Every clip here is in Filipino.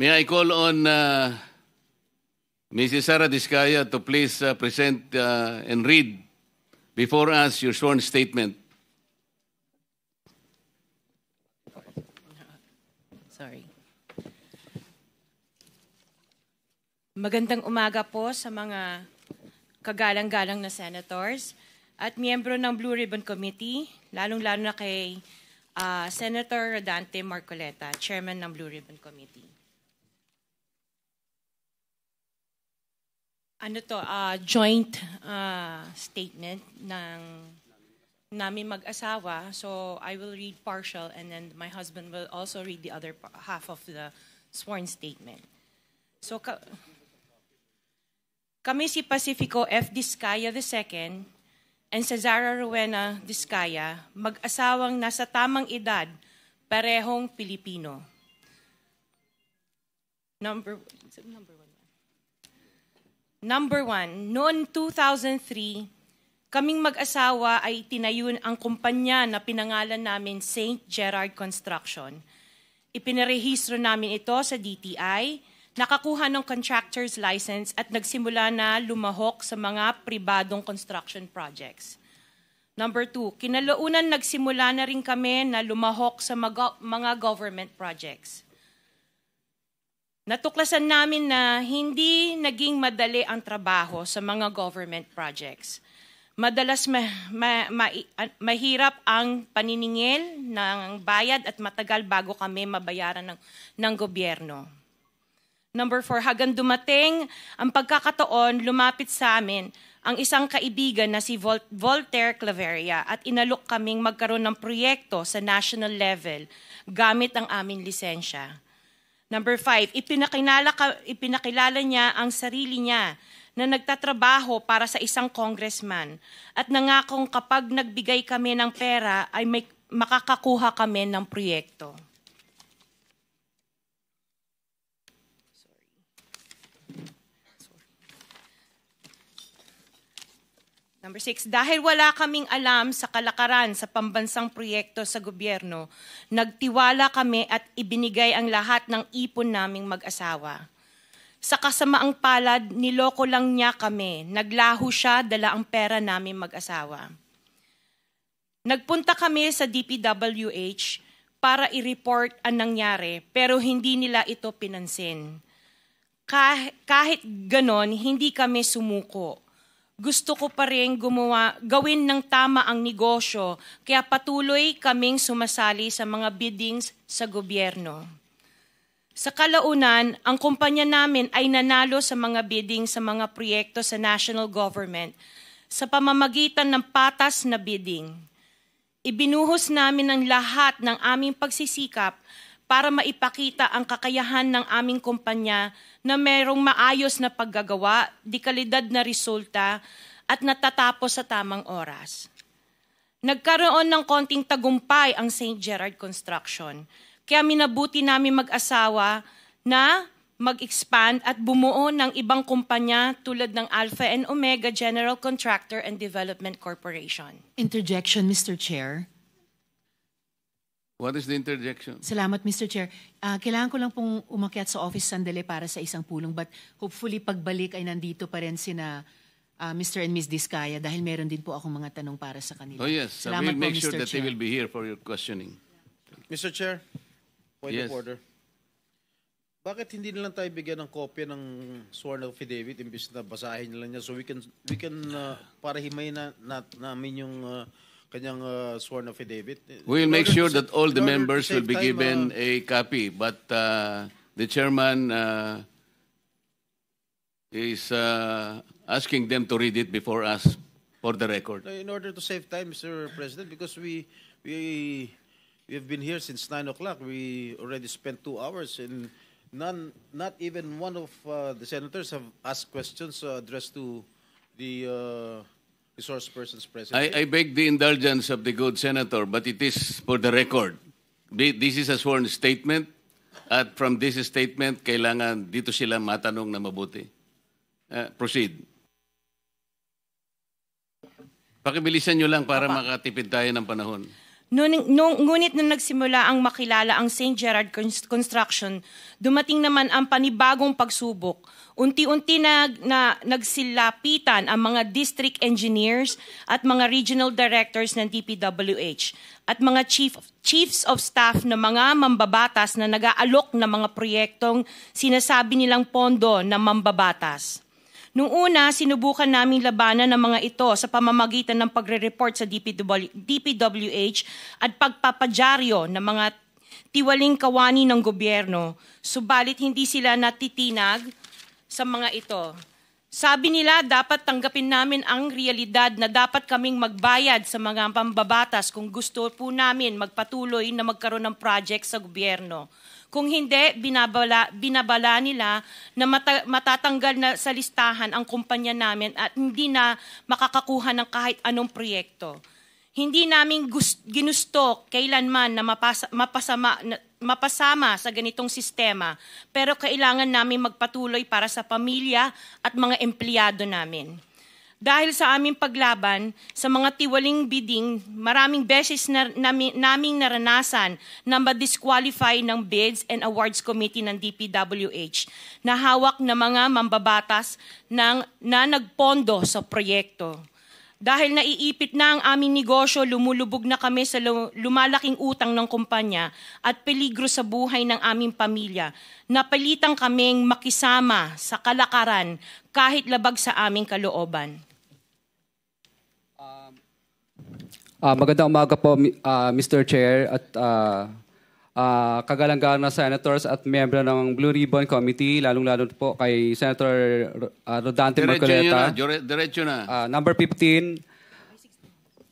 May I call on Mrs. Sara Diskaya to please present and read before us your sworn statement. Sorry. Magandang umaga po sa mga kagalang-galang na senators at miyembro ng Blue Ribbon Committee, lalong-lalo na kay Senator Rodante Marcoleta, Chairman ng Blue Ribbon Committee. Joint statement ng namin mag-asawa. So I will read partial and then my husband will also read the other half of the sworn statement. So kami si Pacifico F. Diskaya II and Cesara Rowena Diskaya, mag-asawang nasa tamang edad, parehong Pilipino. Number one, noong 2003, kaming mag-asawa ay tinayun ang kumpanya na pinangalan namin St. Gerard Construction. Ipinarehistro namin ito sa DTI, nakakuha ng contractor's license at nagsimula na lumahok sa mga pribadong construction projects. Number two, kinalaunan nagsimula na rin kami na lumahok sa mga government projects. Natuklasan namin na hindi naging madali ang trabaho sa mga government projects. Madalas mahirap ang paniningil ng bayad at matagal bago kami mabayaran ng gobyerno. Number 4, hanggang dumating ang pagkakataon, lumapit sa amin ang isang kaibigan na si Voltaire Claveria at inalok kaming magkaroon ng proyekto sa national level gamit ang aming lisensya. Number 5, ipinakilala niya ang sarili niya na nagtatrabaho para sa isang congressman at nangakong kapag nagbigay kami ng pera ay makakakuha kami ng proyekto. Number 6, dahil wala kaming alam sa kalakaran sa pambansang proyekto sa gobyerno, nagtiwala kami at ibinigay ang lahat ng ipon naming mag-asawa. Sa kasamaang palad, niloko lang niya kami. Naglaho siya, dala ang pera naming mag-asawa. Nagpunta kami sa DPWH para i-report ang nangyari, pero hindi nila ito pinansin. Kahit ganon, hindi kami sumuko. Gusto ko pa rin gawin ng tama ang negosyo, kaya patuloy kaming sumasali sa mga biddings sa gobyerno. Sa kalaunan, ang kumpanya namin ay nanalo sa mga bidding sa mga proyekto sa national government sa pamamagitan ng patas na bidding. Ibinuhos namin ang lahat ng aming pagsisikap para maipakita ang kakayahan ng aming kumpanya na mayroong maayos na paggagawa, dekalidad na resulta, at natatapos sa tamang oras. Nagkaroon ng konting tagumpay ang St. Gerard Construction, kaya minabuti namin mag-asawa na mag-expand at bumuo ng ibang kumpanya tulad ng Alpha and Omega General Contractor and Development Corporation. Interjection, Mr. Chair. What is the interjection? Salamat, Mr. Chair. Kailangan ko lang pong umakyat sa office sandali para sa isang pulong, but hopefully pagbalik ay nandito pa rin sina Mr. and Ms. Diskaya dahil meron din po akong mga tanong para sa kanila. Oh yes, Salamat we'll make po, sure Mr. that they Chair. will be here for your questioning. Mr. Chair, point Yes. of order. Bakit hindi na lang tayo bigyan ng kopya ng sworn affidavit imbis na basahin nila niya so we can para himayin namin yung kanyang sworn affidavit. We will make sure that all the members will be given a copy, but the chairman is asking them to read it before us for the record. In order to save time, Mr. President, because we have been here since 9 o'clock. We already spent 2 hours and not even one of the senators have asked questions addressed to the resource persons present. I beg the indulgence of the good senator, but it is for the record. This is a sworn statement, at from this statement, kailangan dito sila matanong na mabuti. Proceed. Pakibilisan nyo lang para makatipid tayo ng panahon. Ngunit nung nagsimula ang makilala ang St. Gerard Construction, dumating naman ang panibagong pagsubok. Unti-unti nagsilapitan ang mga district engineers at mga regional directors ng DPWH at mga chiefs of staff na mga mambabatas na nag-aalok ng mga proyektong sinasabi nilang pondo na mambabatas. Noong una, sinubukan naming labanan ng mga ito sa pamamagitan ng pagre-report sa DPWH at pagpapadyaryo ng mga tiwaling kawani ng gobyerno, subalit hindi sila natitinag sa mga ito. Sabi nila, dapat tanggapin namin ang realidad na dapat kaming magbayad sa mga pambabatas kung gusto po namin magpatuloy na magkaroon ng project sa gobyerno. Kung hindi, binabala nila na matatanggal na sa listahan ang kumpanya namin at hindi na makakakuha ng kahit anong proyekto. Hindi namin ginusto kailanman na mapasama sa ganitong sistema, pero kailangan namin magpatuloy para sa pamilya at mga empleyado namin. Dahil sa aming paglaban sa mga tiwaling bidding, maraming beses naming naranasan na ma-disqualify ng Bids and Awards Committee ng DPWH na hawak ng mga mambabatas na nagpondo sa proyekto. Dahil naiipit na ang aming negosyo, lumulubog na kami sa lumalaking utang ng kumpanya at peligro sa buhay ng aming pamilya. Napilitan kaming makisama sa kalakaran kahit labag sa aming kalooban. Magandang umaga po, Mr. Chair at kagalang-galang na senators at miyembro ng Blue Ribbon Committee, lalong-lalo po kay Senator Rodante Marcoleta. Diretso na. Number 15.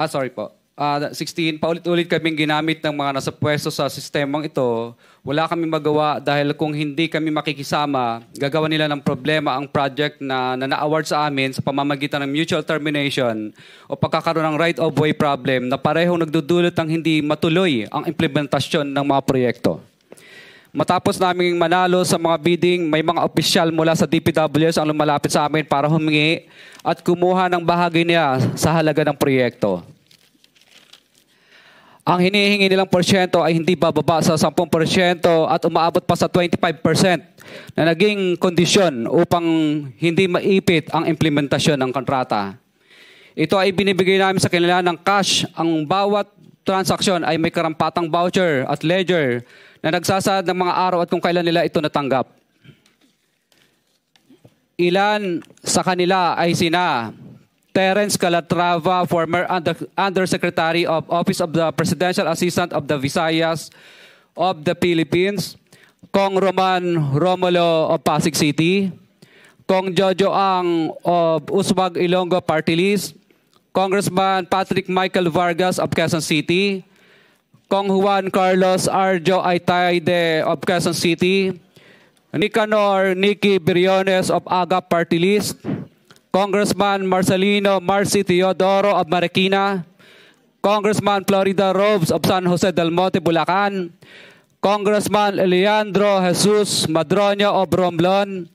Sorry po. 16, paulit-ulit kaming ginamit ng mga nasa pwesto sa sistemang ito. Wala kami magawa dahil kung hindi kami makikisama, gagawa nila ng problema ang project na na-award sa amin sa pamamagitan ng mutual termination o pagkakaroon ng right-of-way problem na parehong nagdudulot ng hindi matuloy ang implementasyon ng mga proyekto. Matapos naming manalo sa mga bidding, may mga opisyal mula sa DPWS ang lumalapit sa amin para humingi at kumuha ng bahagi niya sa halaga ng proyekto. Ang hinihingi nilang porsyento ay hindi bababa sa 10% at umaabot pa sa 25% na naging kondisyon upang hindi maipit ang implementasyon ng kontrata. Ito ay binibigay namin sa kanila ng cash. Ang bawat transaksyon ay may karampatang voucher at ledger na nagsasaad ng mga araw at kung kailan nila ito natanggap. Ilan sa kanila ay sina Terence Calatrava, former Undersecretary of Office of the Presidential Assistant of the Visayas of the Philippines, Kong Roman Romulo of Pasig City, Kong Jojo Ang of Uswag Ilonggo Party List, Congressman Patrick Michael Vargas of Quezon City, Kong Juan Carlos Arjo Aitayde of Quezon City, Nicanor Nicky Briones of Agap Party List, Congressman Marcelino Marcy Teodoro of Marikina, Congressman Florida Robes of San Jose del Monte, Bulacan, Congressman Leandro Jesus Madroño of Romblon,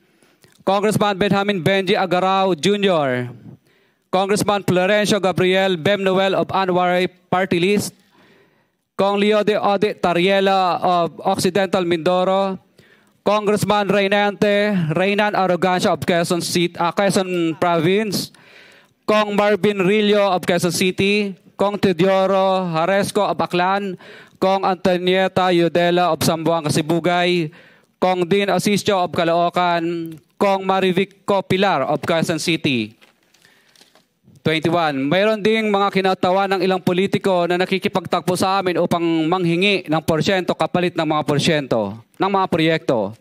Congressman Benjamin Benji Agarao Jr., Congressman Florencio Gabriel Bemnoel of Anwaray Party List, Kong Leo de Ode Tariela of Occidental Mindoro, Congressman Reynan Arrogancia of Quezon Province, Kong Marvin Rillo of Quezon City, Kong Teodoro Haresco of Aklan, Kong Antonieta Yudela of Zamboanga, Sibugay, Kong Dean Asisio of Caloocan, Kong Marivico Pilar of Quezon City. 21. Mayroon ding mga kinatawa ng ilang politiko na nakikipagtakbo sa amin upang manghingi ng porsyento kapalit ng mga porsyento ng mga proyekto.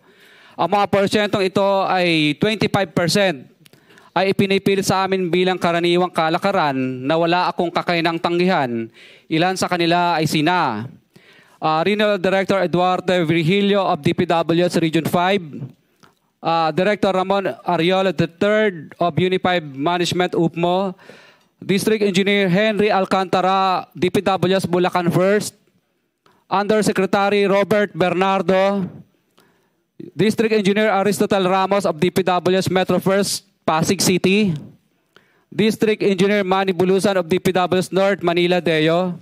Ang mga porsyentong ito ay 25% ay ipinipilit sa amin bilang karaniwang kalakaran na wala akong kakainang tanggihan. Ilan sa kanila ay sina Regional Director Eduardo Virgilio of DPWS Region 5, Director Ramon Ariola III of Unified Management UPMO, District Engineer Henry Alcantara, DPWS Bulacan First, Undersecretary Robert Bernardo, District Engineer Aristotle Ramos of DPWS Metro First, Pasig City, District Engineer Manny Bulusan of DPWS North, Manila Deo,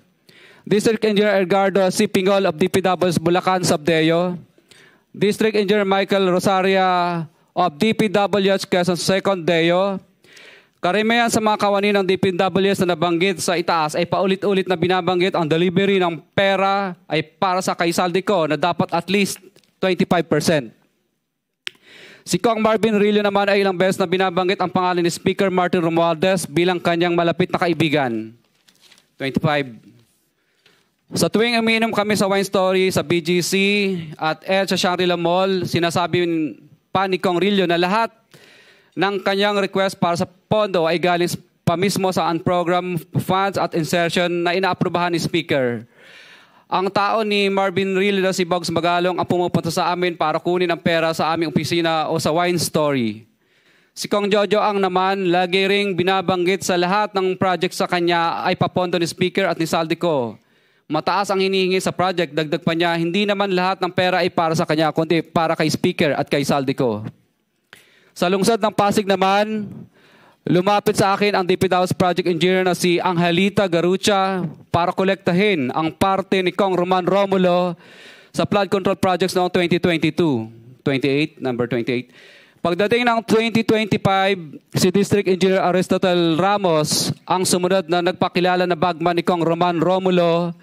District Engineer Edgardo C. Pingol of DPW's Bulacan Subdeo, District Engineer Michael Rosaria of DPWH Quezon 2nd Deo. Karamihan sa mga kawani ng DPWH na nabanggit sa itaas ay paulit-ulit na binabanggit ang delivery ng pera ay para sa kay Saldico na dapat at least 25%. Si Kong Marvin Rillo naman ay ilang beses na binabanggit ang pangalan ni Speaker Martin Romualdez bilang kanyang malapit na kaibigan. 25. Sa tuwing umiinom kami sa Wine Story, sa BGC at sa Shangri-La Mall, sinasabi pa ni Kong Rillo na lahat ng kanyang request para sa pondo ay galing pa mismo sa unprogrammed funds at insertion na inaaprubahan ni Speaker. Ang tao ni Marvin Rillo na si Bogs Magalong ang pumupunta sa amin para kunin ang pera sa aming opisina o sa Wine Story. Si Kong Jojo Ang naman, lagi ring binabanggit sa lahat ng project sa kanya ay papondo ni Speaker at ni Saldico. Mataas ang hinihingi sa project, dagdag pa niya, hindi naman lahat ng pera ay para sa kanya, kundi para kay Speaker at kay Saldico. Sa lungsod ng Pasig naman, lumapit sa akin ang DPW's project engineer na si Angelita Garucha para kolektahin ang parte ni Kong Roman Romulo sa flood control projects noong 2022. Number 28. Pagdating ng 2025, si District Engineer Aristotle Ramos ang sumunod na nagpakilala na bagman ni Kong Roman Romulo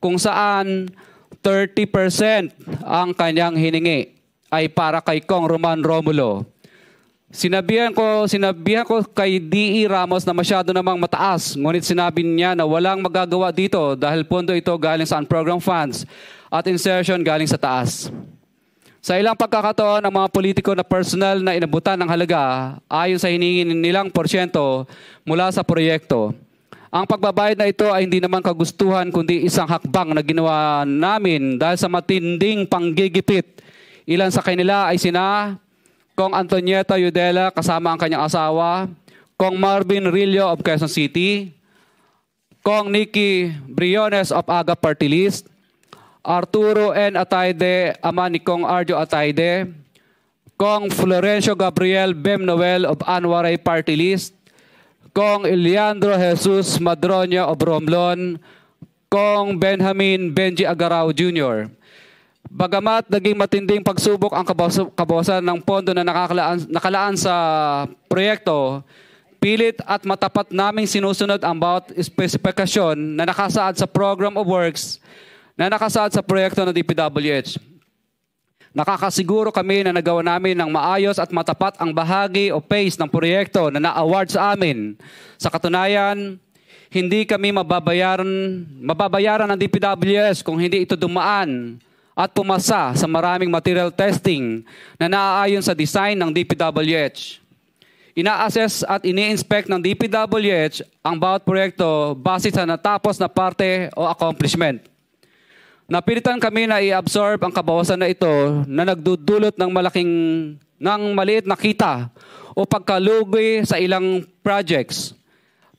kung saan 30% ang kanyang hiningi ay para kay Kong Roman Romulo. Sinabihan ko kay D.E. Ramos na masyado namang mataas, ngunit sinabi niya na walang magagawa dito dahil pondo ito galing sa unprogrammed funds at insertion galing sa taas. Sa ilang pagkakataon, ang mga politiko na personal na inabutan ng halaga ayon sa hiningi nilang porsyento mula sa proyekto. Ang pagbabayad na ito ay hindi naman kagustuhan kundi isang hakbang na ginawa namin dahil sa matinding panggigipit. Ilan sa kanila ay sina Kong Antonieta Yudela kasama ang kanyang asawa, Kong Marvin Rillo of Quezon City, Kong Nikki Briones of Aga Party List, Arturo N. Atayde, ama ni Kong Arjo Atayde, Kong Florencio Gabriel Bem Noel of Anwaray Party List, Kong Eliandro Jesus Madroña of Romblon, Kong Benjamin Benji Agarao Jr. Bagamat naging matinding pagsubok ang kabawasan ng pondo na nakalaan sa proyekto, pilit at matapat naming sinusunod ang bawat espesifikasyon na nakasaad sa Program of Works na nakasaad sa proyekto ng DPWH. Nakakasiguro kami na nagawa namin ng maayos at matapat ang bahagi o phase ng proyekto na na-award sa amin. Sa katunayan, hindi kami mababayaran ng DPWH kung hindi ito dumaan at pumasa sa maraming material testing na naaayon sa design ng DPWH. Ina-assess at ini-inspect ng DPWH ang bawat proyekto base sa natapos na parte o accomplishment. Napilitan kami na i-absorb ang kabawasan na ito na nagdudulot ng maliit na kita o pagkalugi sa ilang projects.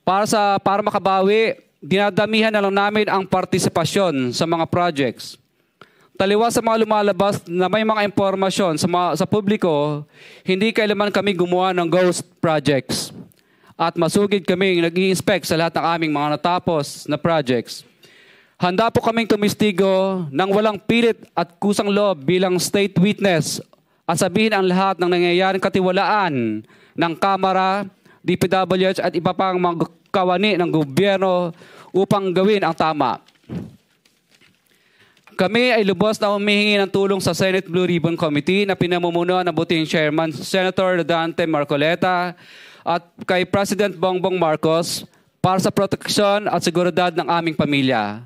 Para makabawi, dinadamihan na lang namin ang partisipasyon sa mga projects. Taliwas sa mga lumalabas na may mga impormasyon sa publiko, hindi kailanman kami gumawa ng ghost projects. At masugid kaming nag-i-inspect sa lahat ng aming mga natapos na projects. Handa po kaming tumistigo ng walang pilit at kusang loob bilang state witness at sabihin ang lahat ng nangyayaring katiwalaan ng Kamara, DPWH at iba pang mga kawani ng gobyerno upang gawin ang tama. Kami ay lubos na humihingi ng tulong sa Senate Blue Ribbon Committee na pinamumunuan ng buting Chairman Senator Dante Marcoleta at kay President Bongbong Marcos para sa proteksyon at seguridad ng aming pamilya.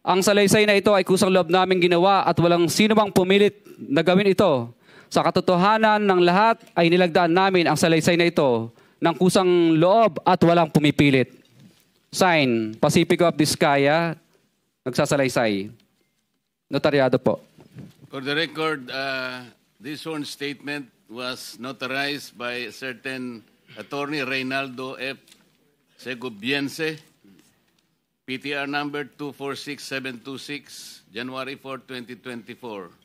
Ang salaysay na ito ay kusang loob namin ginawa at walang sino mang pumilit na gawin ito. Sa katotohanan ng lahat ay nilagdaan namin ang salaysay na ito ng kusang loob at walang pumipilit. Sign, Pacifico of Vizcaya, nagsasalaysay. Notaryado po. For the record, this sworn statement was notarized by a certain Attorney Reynaldo F. Segubiense, PTR number 246726, January 4, 2024.